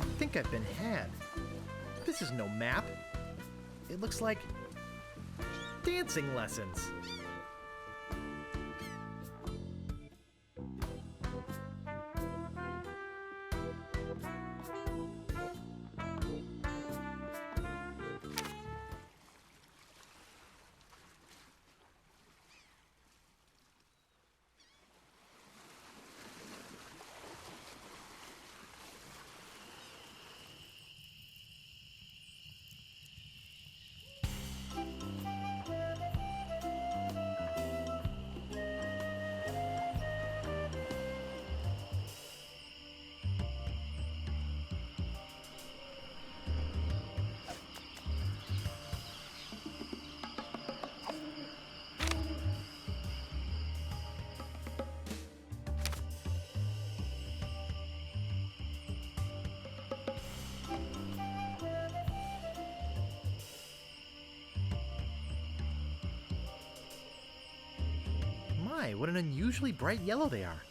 I think I've been had. This is no map. It looks like dancing lessons. My, what an unusually bright yellow they are.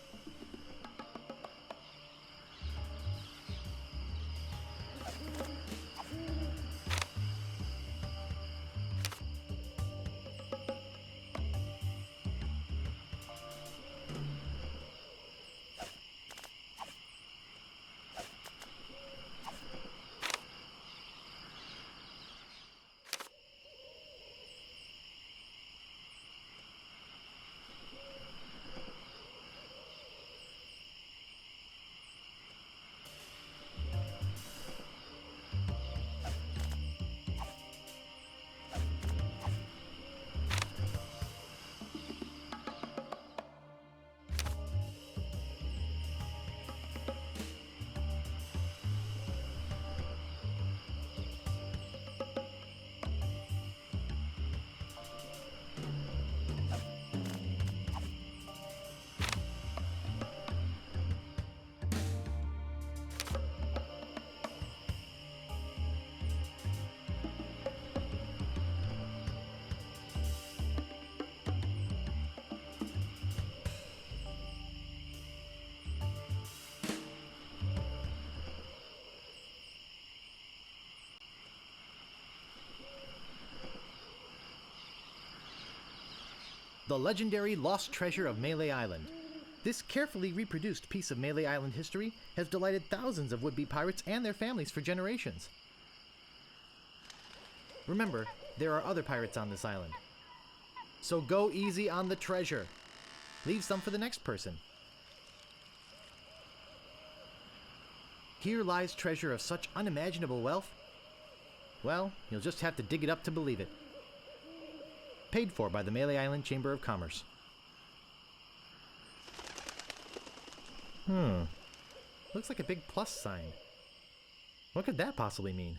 The legendary lost treasure of Melee Island. This carefully reproduced piece of Melee Island history has delighted thousands of would-be pirates and their families for generations. Remember, there are other pirates on this island. So go easy on the treasure. Leave some for the next person. Here lies treasure of such unimaginable wealth. Well, you'll just have to dig it up to believe it. Paid for by the Melee Island Chamber of Commerce. Looks like a big plus sign. What could that possibly mean?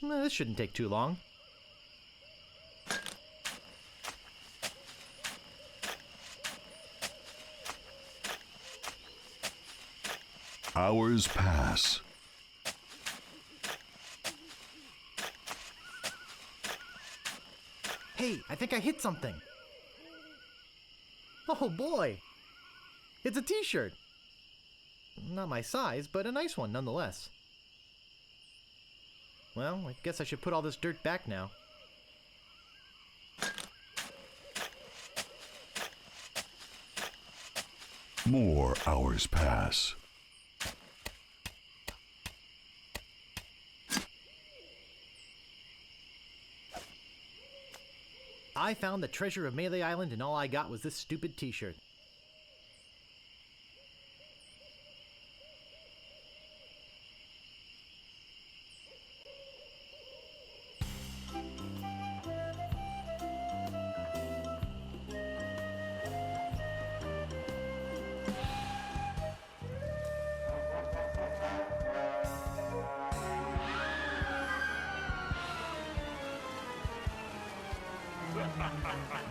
This shouldn't take too long. Hours pass. Hey, I think I hit something. Oh boy! It's a t-shirt! Not my size, but a nice one nonetheless. Well, I guess I should put all this dirt back now. More hours pass. I found the treasure of Melee Island and all I got was this stupid t-shirt.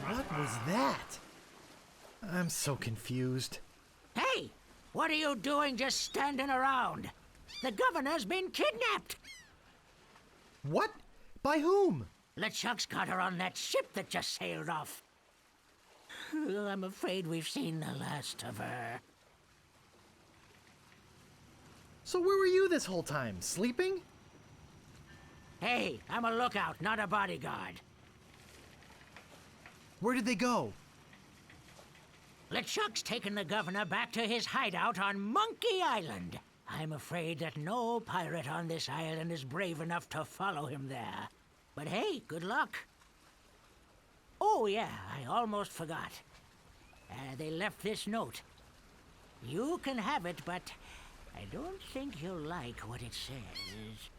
What was that? I'm so confused. Hey! What are you doing just standing around? The governor's been kidnapped! What? By whom? LeChuck's got her on that ship that just sailed off. I'm afraid we've seen the last of her. So where were you this whole time? Sleeping? Hey, I'm a lookout, not a bodyguard. Where did they go? LeChuck's taken the governor back to his hideout on Monkey Island. I'm afraid that no pirate on this island is brave enough to follow him there. But hey, good luck. Oh yeah, I almost forgot. They left this note. You can have it, but I don't think you'll like what it says.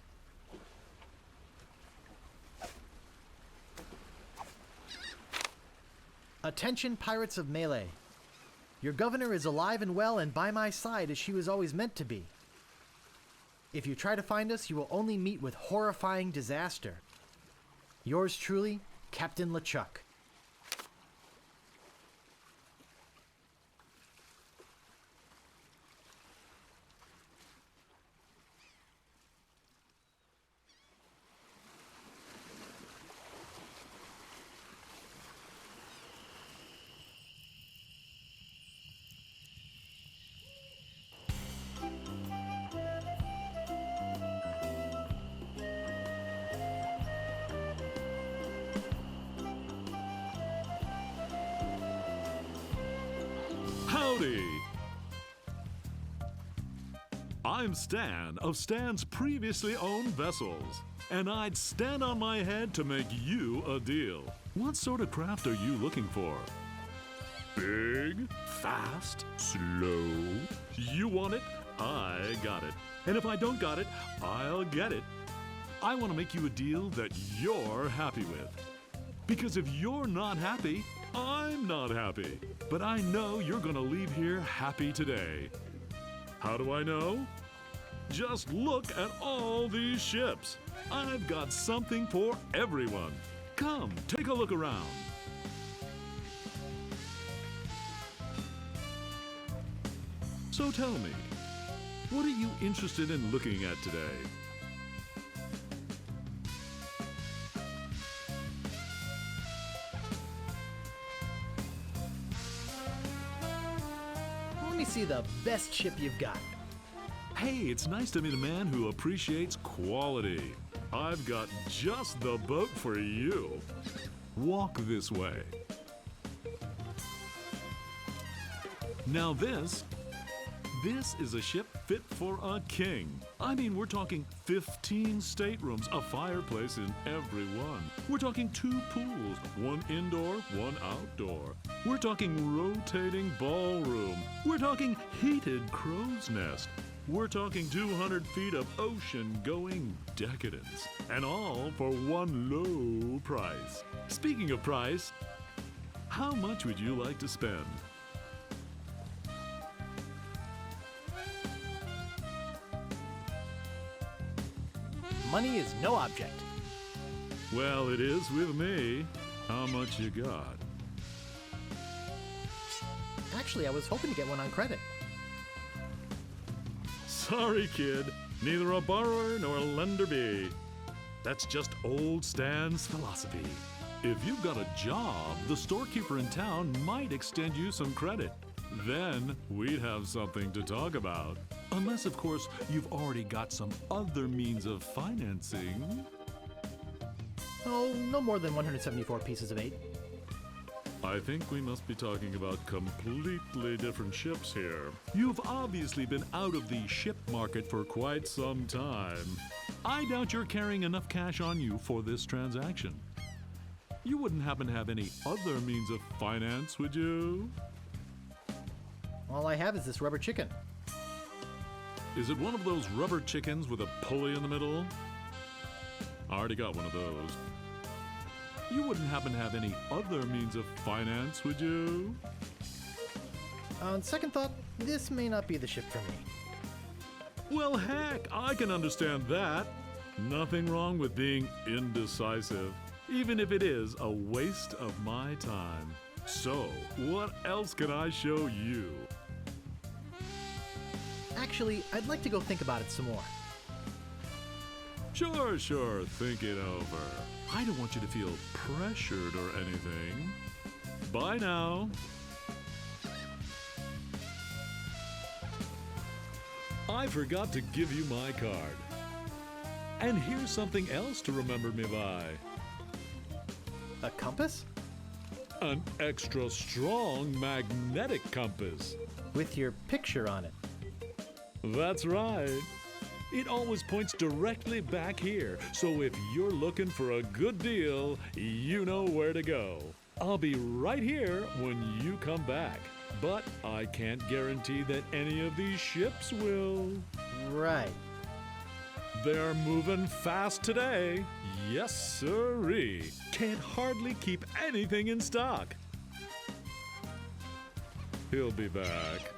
Attention, pirates of Melee. Your governor is alive and well and by my side as she was always meant to be. If you try to find us, you will only meet with horrifying disaster. Yours truly, Captain LeChuck. Howdy! I'm Stan of Stan's previously owned vessels, and I'd stand on my head to make you a deal. What sort of craft are you looking for? Big, fast, slow? You want it? I got it. And if I don't got it, I'll get it. I want to make you a deal that you're happy with. Because if you're not happy, I'm not happy. But I know you're gonna leave here happy today. How do I know? Just look at all these ships. I've got something for everyone. Come, take a look around. So tell me, what are you interested in looking at today? Let me see the best ship you've got. Hey, it's nice to meet a man who appreciates quality. I've got just the boat for you. Walk this way. Now this is a ship fit for a king. I mean, we're talking 15 staterooms, a fireplace in every one. We're talking 2 pools, one indoor, one outdoor. We're talking rotating ballroom. We're talking heated crow's nest. We're talking 200 feet of ocean-going decadence. And all for one low price. Speaking of price, how much would you like to spend? Money is no object. Well, it is with me. How much you got? Actually, I was hoping to get one on credit. Sorry, kid. Neither a borrower nor a lender be. That's just old Stan's philosophy. If you've got a job, the storekeeper in town might extend you some credit. Then we'd have something to talk about. Unless, of course, you've already got some other means of financing. Oh, no more than 174 pieces of 8. I think we must be talking about completely different ships here. You've obviously been out of the ship market for quite some time. I doubt you're carrying enough cash on you for this transaction. You wouldn't happen to have any other means of finance, would you? All I have is this rubber chicken. Is it one of those rubber chickens with a pulley in the middle? I already got one of those. You wouldn't happen to have any other means of finance, would you? On second thought, this may not be the ship for me. Well, heck, I can understand that. Nothing wrong with being indecisive, even if it is a waste of my time. So, what else can I show you? Actually, I'd like to go think about it some more. Sure, think it over. I don't want you to feel pressured or anything. Bye now. I forgot to give you my card. And here's something else to remember me by. A compass? An extra strong magnetic compass. With your picture on it. That's right. It always points directly back here, so if you're looking for a good deal, you know where to go. I'll be right here when you come back, but I can't guarantee that any of these ships will. Right. They're moving fast today. Yes, sirree. Can't hardly keep anything in stock. He'll be back.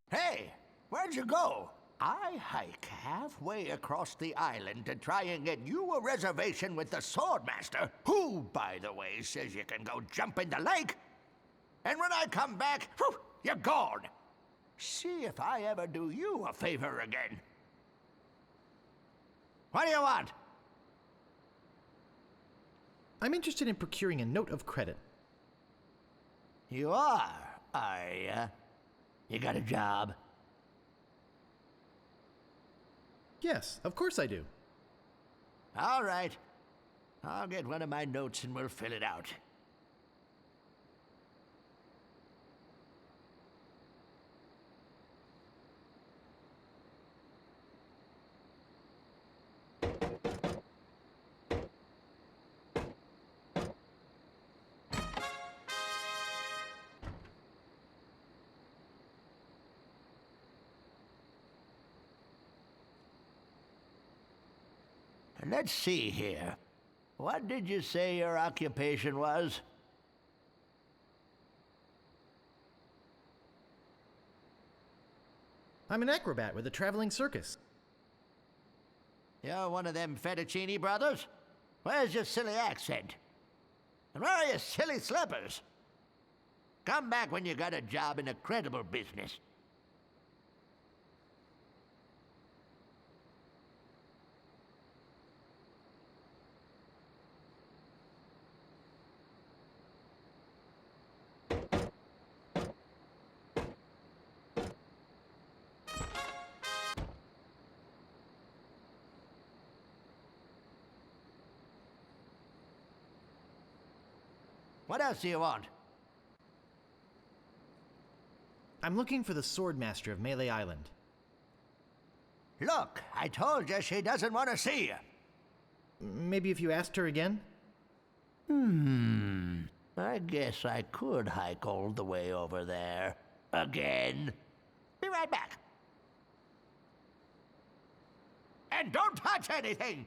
Hey, where'd you go? I hike halfway across the island to try and get you a reservation with the Swordmaster, who, by the way, says you can go jump in the lake. And when I come back, whew, you're gone. See if I ever do you a favor again. What do you want? I'm interested in procuring a note of credit. You are ya? You got a job? Yes, of course I do. All right. I'll get one of my notes and we'll fill it out. Let's see here. What did you say your occupation was? I'm an acrobat with a traveling circus. You're one of them fettuccine brothers? Where's your silly accent? And where are your silly slippers? Come back when you got a job in a credible business. What else do you want? I'm looking for the Swordmaster of Melee Island. Look, I told you she doesn't want to see you. Maybe if you asked her again? I guess I could hike all the way over there. Again. Be right back. And don't touch anything!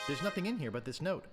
There's nothing in here but this note.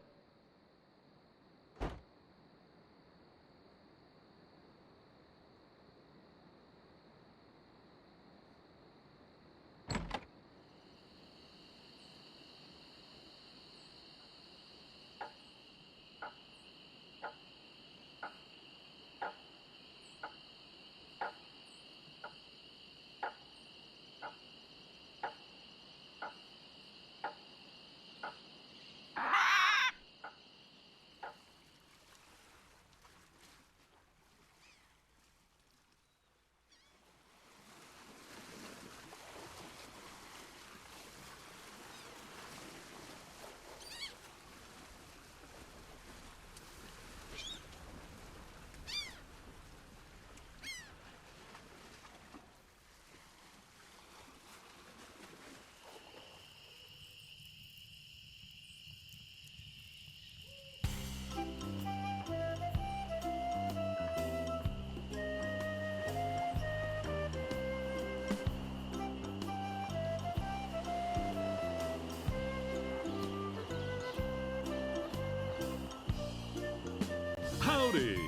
Howdy!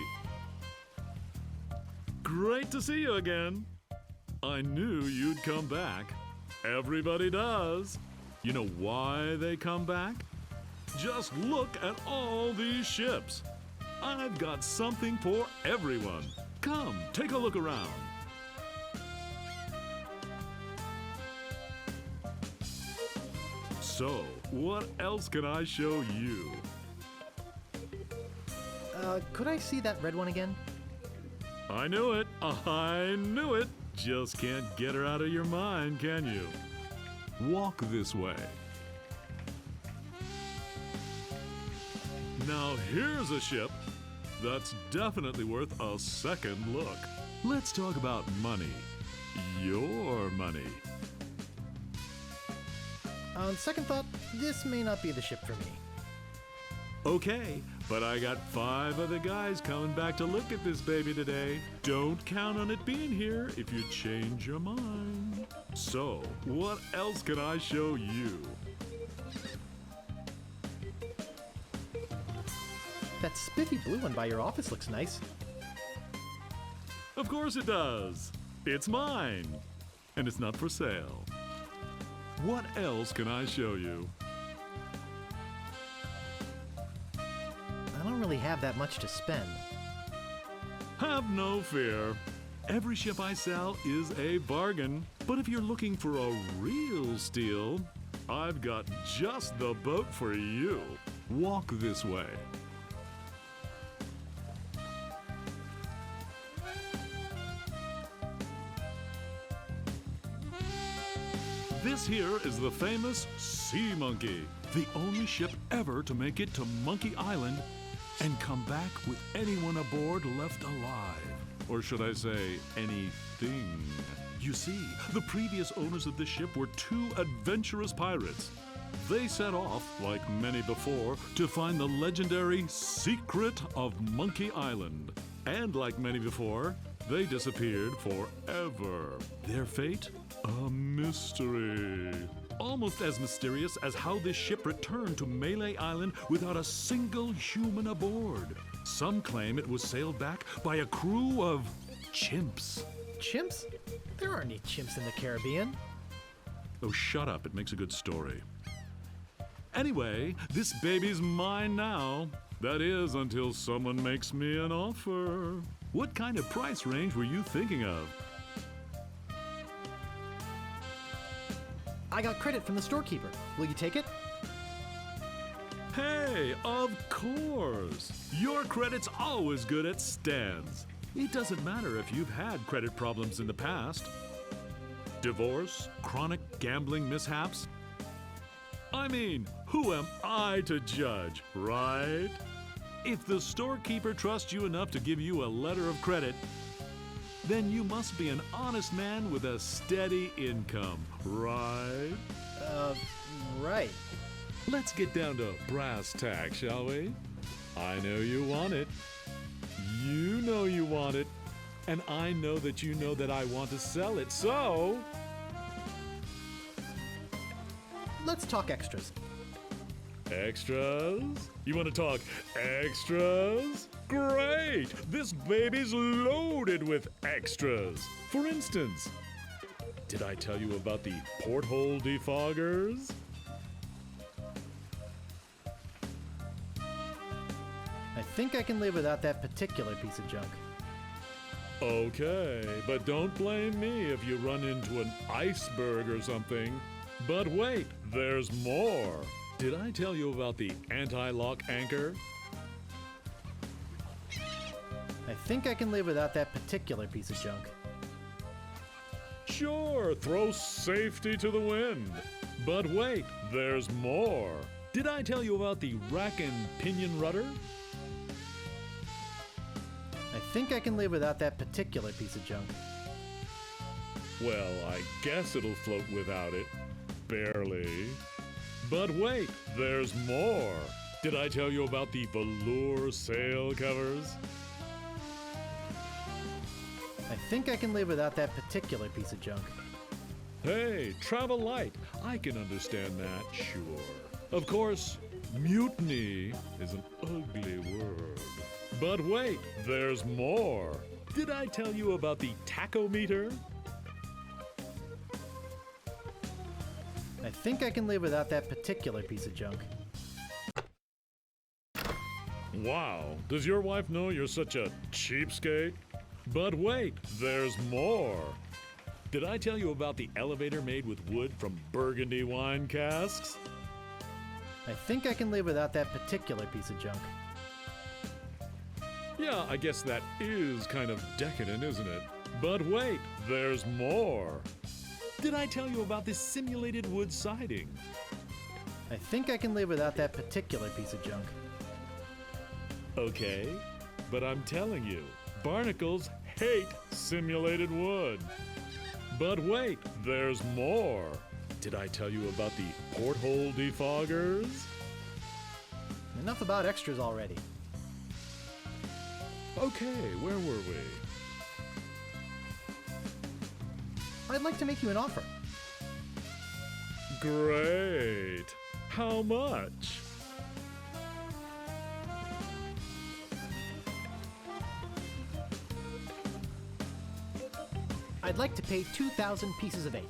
Great to see you again. I knew you'd come back. Everybody does. You know why they come back? Just look at all these ships. I've got something for everyone. Come, take a look around. So, what else can I show you? Could I see that red one again? I knew it. I knew it. Just can't get her out of your mind, can you? Walk this way. Now here's a ship that's definitely worth a second look. Let's talk about money. Your money. On second thought, this may not be the ship for me. Okay, but I got 5 other guys coming back to look at this baby today. Don't count on it being here if you change your mind. So, what else can I show you? That spiffy blue one by your office looks nice. Of course it does. It's mine. And it's not for sale. What else can I show you? I don't really have that much to spend. Have no fear. Every ship I sell is a bargain. But if you're looking for a real steal, I've got just the boat for you. Walk this way. This here is the famous Sea Monkey, the only ship ever to make it to Monkey Island and come back with anyone aboard left alive. Or should I say, anything. You see, the previous owners of this ship were 2 adventurous pirates. They set off, like many before, to find the legendary secret of Monkey Island. And like many before, they disappeared forever. Their fate? A mystery. Almost as mysterious as how this ship returned to Melee Island without a single human aboard. Some claim it was sailed back by a crew of chimps. Chimps? There aren't any chimps in the Caribbean. Oh, shut up. It makes a good story. Anyway, this baby's mine now. That is, until someone makes me an offer. What kind of price range were you thinking of? I got credit from the storekeeper. Will you take it? Hey, of course. Your credit's always good at Stan's. It doesn't matter if you've had credit problems in the past. Divorce, chronic gambling mishaps. I mean, who am I to judge, right? If the storekeeper trusts you enough to give you a letter of credit, then you must be an honest man with a steady income, right? Right. Let's get down to brass tacks, shall we? I know you want it. You know you want it. And I know that I want to sell it, so... Let's talk extras. Extras? You want to talk extras? Great! This baby's loaded with extras. For instance, did I tell you about the porthole defoggers? I think I can live without that particular piece of junk. Okay, but don't blame me if you run into an iceberg or something. But wait, there's more. Did I tell you about the anti-lock anchor? I think I can live without that particular piece of junk. Sure, throw safety to the wind. But wait, there's more. Did I tell you about the rack and pinion rudder? I think I can live without that particular piece of junk. Well, I guess it'll float without it. Barely. But wait, there's more. Did I tell you about the velour sail covers? I think I can live without that particular piece of junk. Hey, travel light. I can understand that, sure. Of course, mutiny is an ugly word. But wait, there's more. Did I tell you about the tachometer? I think I can live without that particular piece of junk. Wow, does your wife know you're such a cheapskate? But wait, there's more. Did I tell you about the elevator made with wood from Burgundy wine casks? I think I can live without that particular piece of junk. Yeah, I guess that is kind of decadent, isn't it? But wait, there's more. Did I tell you about this simulated wood siding? I think I can live without that particular piece of junk. Okay, but I'm telling you, barnacles hate simulated wood. But wait, there's more. Did I tell you about the porthole defoggers? Enough about extras already. Okay, where were we? I'd like to make you an offer. Great. How much? I'd like to pay 2,000 pieces of 8.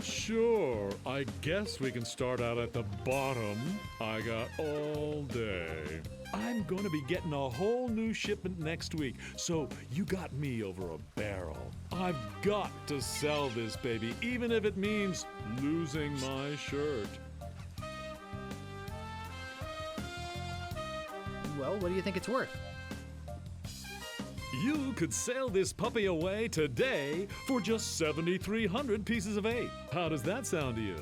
Sure, I guess we can start out at the bottom. I got all day. I'm going to be getting a whole new shipment next week, so you got me over a barrel. I've got to sell this baby, even if it means losing my shirt. Well, what do you think it's worth? You could sail this puppy away today for just 7,300 pieces of 8. How does that sound to you?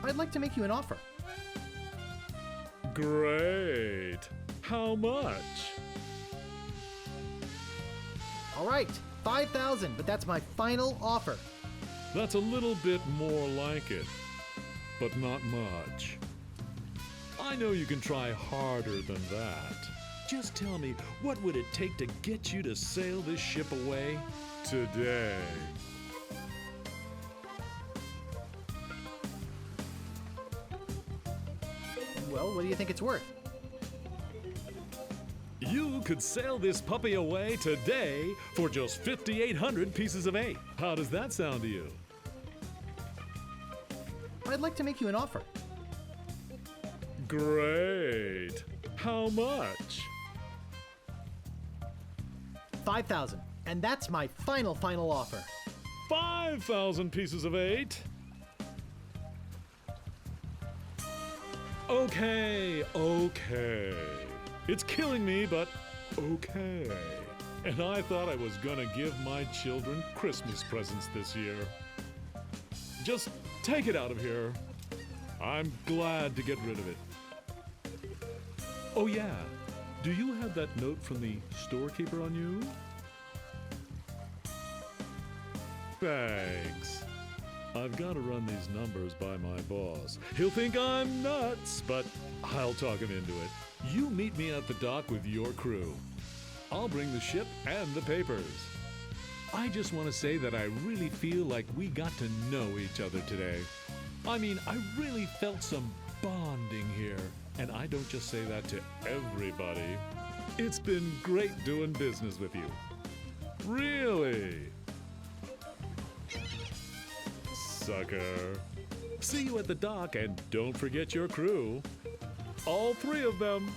I'd like to make you an offer. Great. How much? All right, 5,000, but that's my final offer. That's a little bit more like it, but not much. I know you can try harder than that. Just tell me, what would it take to get you to sail this ship away today? Well, what do you think it's worth? You could sail this puppy away today for just 5,800 pieces of 8. How does that sound to you? I'd like to make you an offer. Great. How much? 5,000, and that's my final offer. 5,000 pieces of 8. Okay. It's killing me, but okay. And I thought I was gonna give my children Christmas presents this year. Just take it out of here. I'm glad to get rid of it. Oh yeah, do you have that note from the storekeeper on you? Thanks. I've got to run these numbers by my boss. He'll think I'm nuts, but I'll talk him into it. You meet me at the dock with your crew. I'll bring the ship and the papers. I just want to say that I really feel like we got to know each other today. I mean, I really felt some bonding here. And I don't just say that to everybody. It's been great doing business with you. Really. Sucker. See you at the dock, and don't forget your crew. All three of them.